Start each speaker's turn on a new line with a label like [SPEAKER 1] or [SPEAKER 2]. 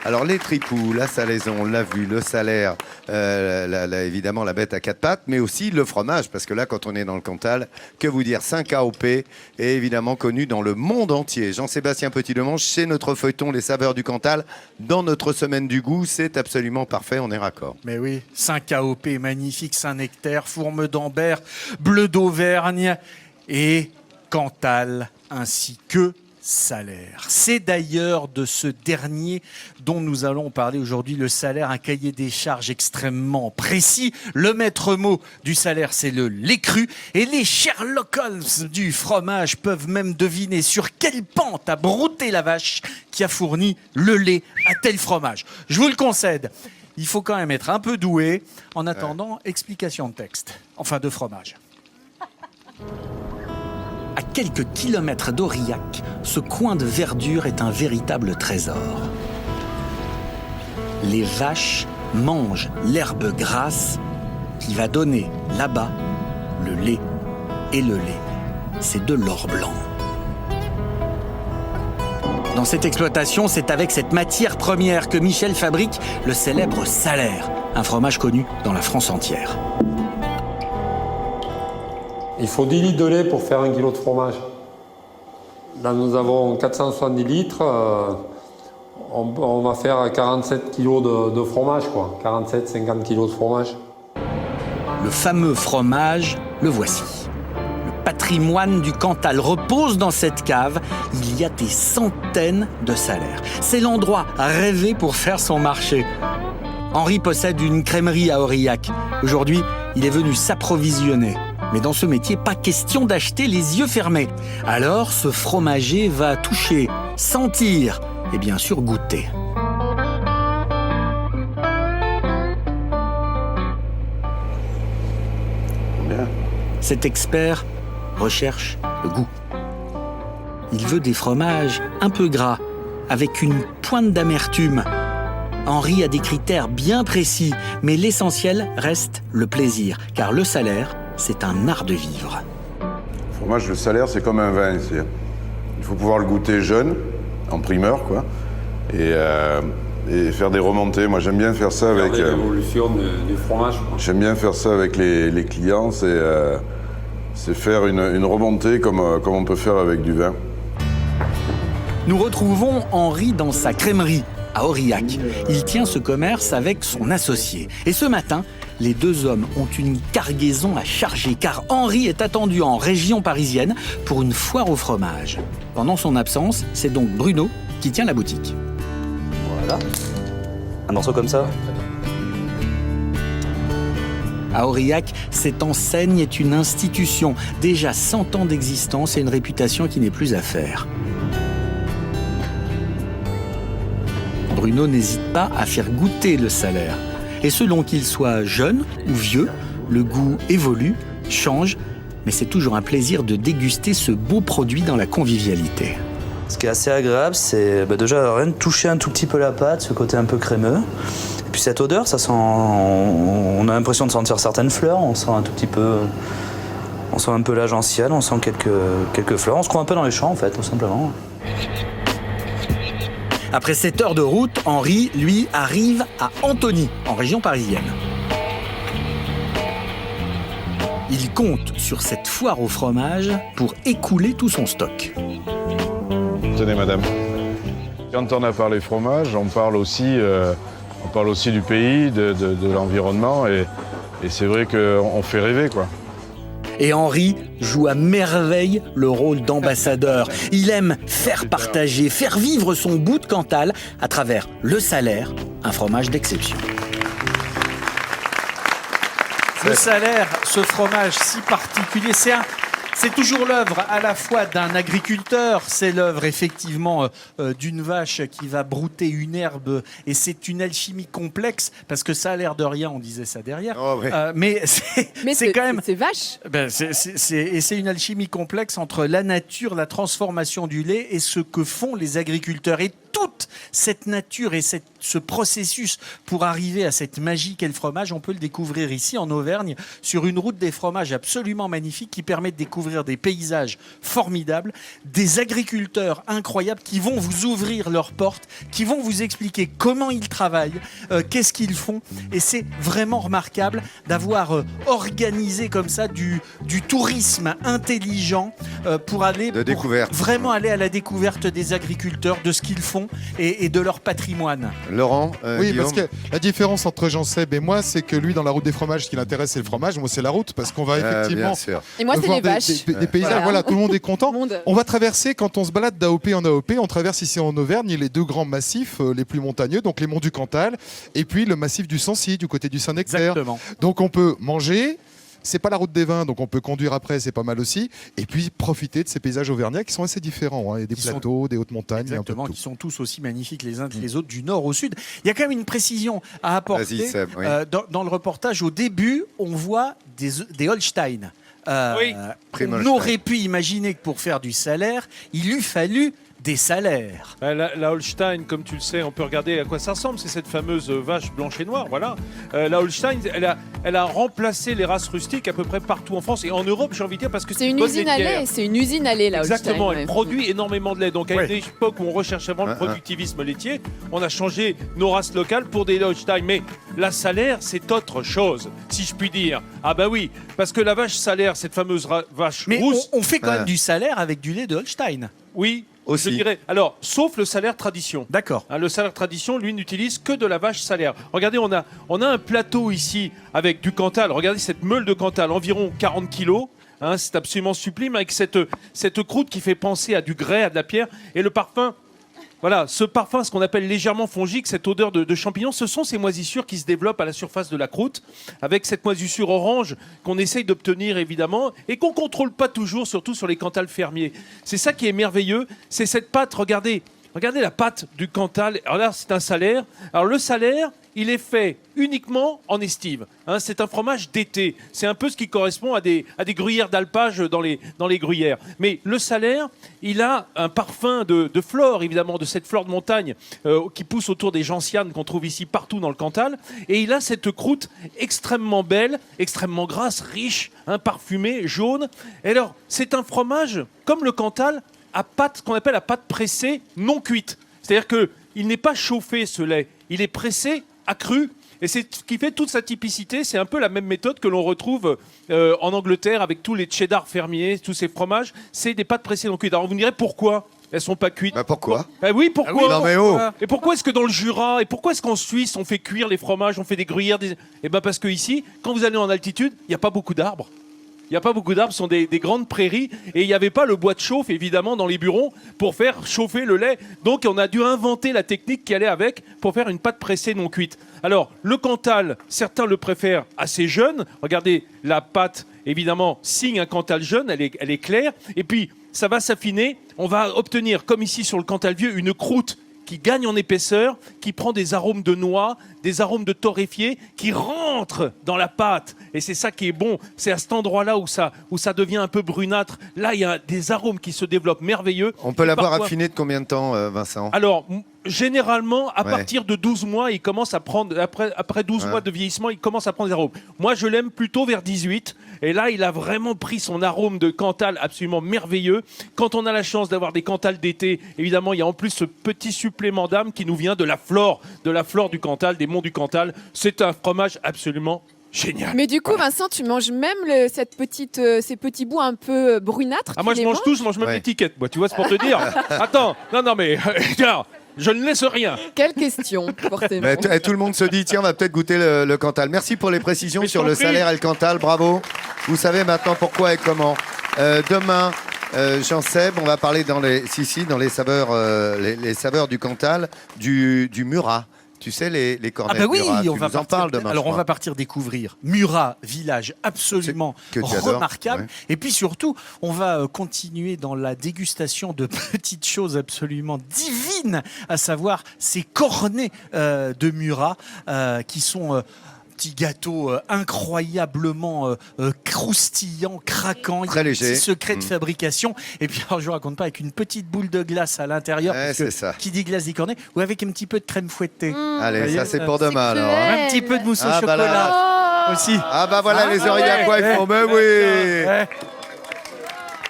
[SPEAKER 1] Alors les tripous, la salaison, on l'a vu, le salaire, évidemment la bête à quatre pattes, mais aussi le fromage, parce que là quand on est dans le Cantal, que vous dire, 5 AOP est évidemment connu dans le monde entier. Jean-Sébastien Petit-Demange, c'est notre feuilleton Les Saveurs du Cantal, dans notre semaine du goût, c'est absolument parfait, on est raccord.
[SPEAKER 2] Mais oui, 5 AOP magnifiques, Saint-Nectaire, Fourme d'Ambert, Bleu d'Auvergne et Cantal, ainsi que Salaire. C'est d'ailleurs de ce dernier dont nous allons parler aujourd'hui, le Salaire, un cahier des charges extrêmement précis. Le maître mot du Salaire, c'est le lait cru. Et les Sherlock Holmes du fromage peuvent même deviner sur quelle pente a brouté la vache qui a fourni le lait à tel fromage. Je vous le concède, il faut quand même être un peu doué. En attendant, explication de texte, enfin de fromage. À quelques kilomètres d'Aurillac, ce coin de verdure est un véritable trésor. Les vaches mangent l'herbe grasse qui va donner là-bas le lait. Et le lait, c'est de l'or blanc. Dans cette exploitation, c'est avec cette matière première que Michel fabrique le célèbre Salaire, un fromage connu dans la France entière.
[SPEAKER 3] Il faut 10 litres de lait pour faire 1 kg de fromage. Là, nous avons 470 litres. On va faire 47 kg de fromage, quoi. 47-50 kg de fromage.
[SPEAKER 2] Le fameux fromage, le voici. Le patrimoine du Cantal repose dans cette cave. Il y a des centaines de salaires. C'est l'endroit rêvé pour faire son marché. Henri possède une crèmerie à Aurillac. Aujourd'hui, il est venu s'approvisionner. Mais dans ce métier, pas question d'acheter les yeux fermés. Alors, ce fromager va toucher, sentir et bien sûr goûter.
[SPEAKER 1] Bien.
[SPEAKER 2] Cet expert recherche le goût. Il veut des fromages un peu gras, avec une pointe d'amertume. Henri a des critères bien précis, mais l'essentiel reste le plaisir, car le Salaire, c'est un art de vivre.
[SPEAKER 4] Le fromage, le Salaire, c'est comme un vin. Il faut pouvoir le goûter jeune, en primeur, quoi, et faire des remontées. Moi, j'aime bien faire ça avec...
[SPEAKER 3] l'évolution du fromage, quoi.
[SPEAKER 4] J'aime bien faire ça avec les clients, c'est faire une remontée comme on peut faire avec du vin.
[SPEAKER 2] Nous retrouvons Henri dans sa crèmerie à Aurillac. Il tient ce commerce avec son associé. Et ce matin, les deux hommes ont une cargaison à charger car Henri est attendu en région parisienne pour une foire au fromage. Pendant son absence, c'est donc Bruno qui tient la boutique.
[SPEAKER 5] Voilà. Un morceau comme ça.
[SPEAKER 2] À Aurillac, cette enseigne est une institution. Déjà 100 ans d'existence et une réputation qui n'est plus à faire. Bruno n'hésite pas à faire goûter le Salaire. Et selon qu'il soit jeune ou vieux, le goût évolue, change, mais c'est toujours un plaisir de déguster ce beau produit dans la convivialité.
[SPEAKER 5] Ce qui est assez agréable, c'est déjà rien de toucher un tout petit peu la pâte, ce côté un peu crémeux. Et puis cette odeur, ça sent, on a l'impression de sentir certaines fleurs, on sent un tout petit peu, on sent un peu la gentiane, on sent quelques fleurs. On se croit un peu dans les champs en fait, tout simplement.
[SPEAKER 2] Après 7 heures de route, Henri, lui, arrive à Antony, en région parisienne. Il compte sur cette foire au fromage pour écouler tout son stock.
[SPEAKER 4] Tenez, madame. Quand on a parlé fromage, on parle aussi du pays, de l'environnement, et c'est vrai qu'on fait rêver, quoi.
[SPEAKER 2] Et Henri joue à merveille le rôle d'ambassadeur. Il aime faire partager, faire vivre son bout de Cantal à travers le Salaire, un fromage d'exception. Le Salaire, ce fromage si particulier, c'est toujours l'œuvre à la fois d'un agriculteur, c'est l'œuvre effectivement d'une vache qui va brouter une herbe, et c'est une alchimie complexe, parce que ça a l'air de rien, on disait ça derrière, mais c'est quand même...
[SPEAKER 6] C'est vache.
[SPEAKER 2] C'est une alchimie complexe entre la nature, la transformation du lait et ce que font les agriculteurs. Et toute cette nature et cette ce processus pour arriver à cette magie qu'est le fromage, on peut le découvrir ici en Auvergne sur une route des fromages absolument magnifique qui permet de découvrir des paysages formidables, des agriculteurs incroyables qui vont vous ouvrir leurs portes, qui vont vous expliquer comment ils travaillent, qu'est-ce qu'ils font. Et c'est vraiment remarquable d'avoir organisé comme ça du tourisme intelligent pour aller
[SPEAKER 1] De découverte.
[SPEAKER 2] vraiment aller à la découverte des agriculteurs, de ce qu'ils font et de leur patrimoine.
[SPEAKER 1] Laurent,
[SPEAKER 6] Oui,
[SPEAKER 1] Guillaume.
[SPEAKER 6] parce que la différence entre Jean-Seb et moi, c'est que lui, dans la route des fromages, ce qui l'intéresse, c'est le fromage. Moi, c'est la route, parce qu'on va effectivement
[SPEAKER 1] Bien sûr.
[SPEAKER 7] Et moi, c'est
[SPEAKER 6] voir
[SPEAKER 7] les vaches.
[SPEAKER 6] des paysages.
[SPEAKER 7] Voilà.
[SPEAKER 6] Voilà, tout le monde est content.
[SPEAKER 7] Monde.
[SPEAKER 6] On va traverser, quand on se balade d'AOP en AOP, on traverse ici en Auvergne les deux grands massifs les plus montagneux, donc les monts du Cantal, et puis le massif du Sancy, du côté du Saint-Nectaire.
[SPEAKER 2] Exactement.
[SPEAKER 6] Donc on peut manger. C'est pas la route des vins, donc on peut conduire après, c'est pas mal aussi. Et puis profiter de ces paysages auvergnats qui sont assez différents. Il y a des
[SPEAKER 2] Qui sont-
[SPEAKER 6] plateaux, des hautes montagnes, il y a un peu de
[SPEAKER 2] Exactement,
[SPEAKER 6] tout.
[SPEAKER 2] qui sont tous aussi magnifiques les uns que les autres, du nord au sud. Il y a quand même une précision à apporter.
[SPEAKER 1] Vas-y, Seb, oui.
[SPEAKER 2] Dans le reportage, au début, on voit des Holstein.
[SPEAKER 8] Oui.
[SPEAKER 1] Prime
[SPEAKER 2] On
[SPEAKER 1] Holstein.
[SPEAKER 2] aurait pu imaginer que pour faire du salaire, il eût fallu des salaires.
[SPEAKER 8] La Holstein, comme tu le sais, on peut regarder à quoi ça ressemble. C'est cette fameuse vache blanche et noire. Voilà. La Holstein, elle a remplacé les races rustiques à peu près partout en France et en Europe, j'ai envie de dire, parce que
[SPEAKER 7] C'est une
[SPEAKER 8] bonne
[SPEAKER 7] usine à
[SPEAKER 8] laitière.
[SPEAKER 7] lait. C'est une usine à lait, là.
[SPEAKER 8] Exactement,
[SPEAKER 7] Holstein,
[SPEAKER 8] elle
[SPEAKER 7] ouais.
[SPEAKER 8] produit énormément de lait. Donc à
[SPEAKER 2] Ouais.
[SPEAKER 8] une époque où on recherchait vraiment le
[SPEAKER 1] Ah, ah.
[SPEAKER 8] productivisme laitier, on a changé nos races locales pour des Holstein. Mais la salaire, c'est autre chose, si je puis dire. Ah bah oui, parce que la vache salaire, cette fameuse vache
[SPEAKER 2] Mais
[SPEAKER 8] rousse,
[SPEAKER 2] on fait quand
[SPEAKER 1] Ah.
[SPEAKER 2] même du salaire avec du lait de Holstein.
[SPEAKER 8] oui,
[SPEAKER 1] Aussi.
[SPEAKER 8] je dirais. Alors, sauf le salaire tradition.
[SPEAKER 2] D'accord.
[SPEAKER 8] Hein, le salaire tradition, lui, n'utilise que de la vache salaire. Regardez, on a un plateau ici avec du Cantal. Regardez cette meule de Cantal, environ 40 kilos. Hein, c'est absolument sublime avec cette croûte qui fait penser à du grès, à de la pierre. Et le parfum, voilà, ce parfum, ce qu'on appelle légèrement fongique, cette odeur de champignons, ce sont ces moisissures qui se développent à la surface de la croûte, avec cette moisissure orange qu'on essaye d'obtenir évidemment, et qu'on ne contrôle pas toujours, surtout sur les Cantal fermiers. C'est ça qui est merveilleux, c'est cette pâte, regardez la pâte du Cantal. Alors là, c'est un salaire. Alors le salaire, il est fait uniquement en estive. Hein, c'est un fromage d'été. C'est un peu ce qui correspond à des gruyères d'alpage dans les gruyères. Mais le salaire, il a un parfum de flore, évidemment, de cette flore de montagne qui pousse autour des gentianes qu'on trouve ici partout dans le Cantal. Et il a cette croûte extrêmement belle, extrêmement grasse, riche, hein, parfumée, jaune. Et alors, c'est un fromage, comme le Cantal, à pâte, ce qu'on appelle la pâte pressée non cuite. C'est-à-dire qu'il n'est pas chauffé, ce lait. Il est pressé, accru. Et c'est ce qui fait toute sa typicité. C'est un peu la même méthode que l'on retrouve en Angleterre avec tous les cheddar fermiers, tous ces fromages. C'est des pâtes pressées non cuites. Alors vous me direz pourquoi elles sont pas cuites?
[SPEAKER 1] Bah pourquoi
[SPEAKER 8] Oui, pourquoi?
[SPEAKER 1] oui, non, mais oh.
[SPEAKER 8] Et pourquoi est-ce que dans le Jura, et pourquoi est-ce qu'en Suisse, on fait cuire les fromages, on fait des gruyères Eh bien parce que ici, quand vous allez en altitude, il n'y a pas beaucoup d'arbres. Il n'y a pas beaucoup d'arbres, ce sont des grandes prairies et il n'y avait pas le bois de chauffe évidemment dans les burons pour faire chauffer le lait. Donc on a dû inventer la technique qui allait avec pour faire une pâte pressée non cuite. Alors le Cantal, certains le préfèrent assez jeune. Regardez, la pâte évidemment signe un Cantal jeune, elle est claire. Et puis ça va s'affiner, on va obtenir comme ici sur le Cantal vieux une croûte qui gagne en épaisseur, qui prend des arômes de noix, des arômes de torréfié, qui rentrent dans la pâte. Et c'est ça qui est bon. C'est à cet endroit-là où ça devient un peu brunâtre. Là, il y a des arômes qui se développent merveilleux.
[SPEAKER 1] On peut
[SPEAKER 8] Et
[SPEAKER 1] l'avoir
[SPEAKER 8] parfois-
[SPEAKER 1] affiné de combien de temps, Vincent
[SPEAKER 8] Alors, généralement, à
[SPEAKER 1] Ouais.
[SPEAKER 8] partir de 12 mois, il commence à prendre, après 12
[SPEAKER 1] Ouais.
[SPEAKER 8] mois de vieillissement, il commence à prendre des arômes. Moi, je l'aime plutôt vers 18. Et là, il a vraiment pris son arôme de Cantal absolument merveilleux. Quand on a la chance d'avoir des Cantal d'été, évidemment, il y a en plus ce petit supplément d'âme qui nous vient de la flore du Cantal, des monts du Cantal. C'est un fromage absolument génial.
[SPEAKER 7] Mais du coup, Vincent, tu manges même ces petits bouts un peu brunâtres.
[SPEAKER 8] Ah, moi,
[SPEAKER 7] tu
[SPEAKER 8] je
[SPEAKER 7] les
[SPEAKER 8] mange tout, je mange même
[SPEAKER 1] Ouais.
[SPEAKER 8] l'étiquette. Moi, tu vois, c'est pour te dire. Attends, non, mais tiens, je ne laisse rien.
[SPEAKER 7] Quelle question, forcément.
[SPEAKER 1] Mais tout le monde se dit, tiens, on va peut-être goûter le Cantal. Merci pour les précisions
[SPEAKER 8] Mais
[SPEAKER 1] sur
[SPEAKER 8] je t'en
[SPEAKER 1] le
[SPEAKER 8] prie.
[SPEAKER 1] salaire et le Cantal, bravo. Vous savez maintenant pourquoi et comment. Demain, Jean-Seb, on va parler dans les saveurs du Cantal, du Murat. Tu sais, les
[SPEAKER 2] Ah
[SPEAKER 1] cornets
[SPEAKER 2] bah oui,
[SPEAKER 1] de Murat. Tu
[SPEAKER 2] on va
[SPEAKER 1] nous en
[SPEAKER 2] partir.
[SPEAKER 1] parles demain.
[SPEAKER 2] Alors
[SPEAKER 1] je
[SPEAKER 2] on
[SPEAKER 1] crois.
[SPEAKER 2] va partir découvrir Murat, village absolument
[SPEAKER 1] Que tu adores,
[SPEAKER 2] remarquable.
[SPEAKER 1] ouais.
[SPEAKER 2] Et puis surtout, on va continuer dans la dégustation de petites choses absolument divines, à savoir ces cornets de Murat qui sont petit gâteau incroyablement croustillant, craquant.
[SPEAKER 1] Très
[SPEAKER 2] Il y a un
[SPEAKER 1] léger.
[SPEAKER 2] petit secret de fabrication. Et puis, alors, je vous raconte pas, avec une petite boule de glace à l'intérieur.
[SPEAKER 1] Ouais,
[SPEAKER 2] parce que
[SPEAKER 1] c'est ça.
[SPEAKER 2] qui dit glace dit cornet, ou avec un petit peu de crème fouettée.
[SPEAKER 1] Allez,
[SPEAKER 2] voyez,
[SPEAKER 1] ça c'est
[SPEAKER 2] ça,
[SPEAKER 1] pour demain alors. Hein.
[SPEAKER 7] cruel.
[SPEAKER 2] Un petit peu de mousse au
[SPEAKER 1] Ah, bah
[SPEAKER 2] chocolat
[SPEAKER 1] là.
[SPEAKER 2] aussi.
[SPEAKER 1] Ah bah voilà
[SPEAKER 2] Ah,
[SPEAKER 1] les oreilles à
[SPEAKER 2] ouais,
[SPEAKER 1] quoi ils
[SPEAKER 2] ouais,
[SPEAKER 1] font. Mais oui.
[SPEAKER 2] ouais.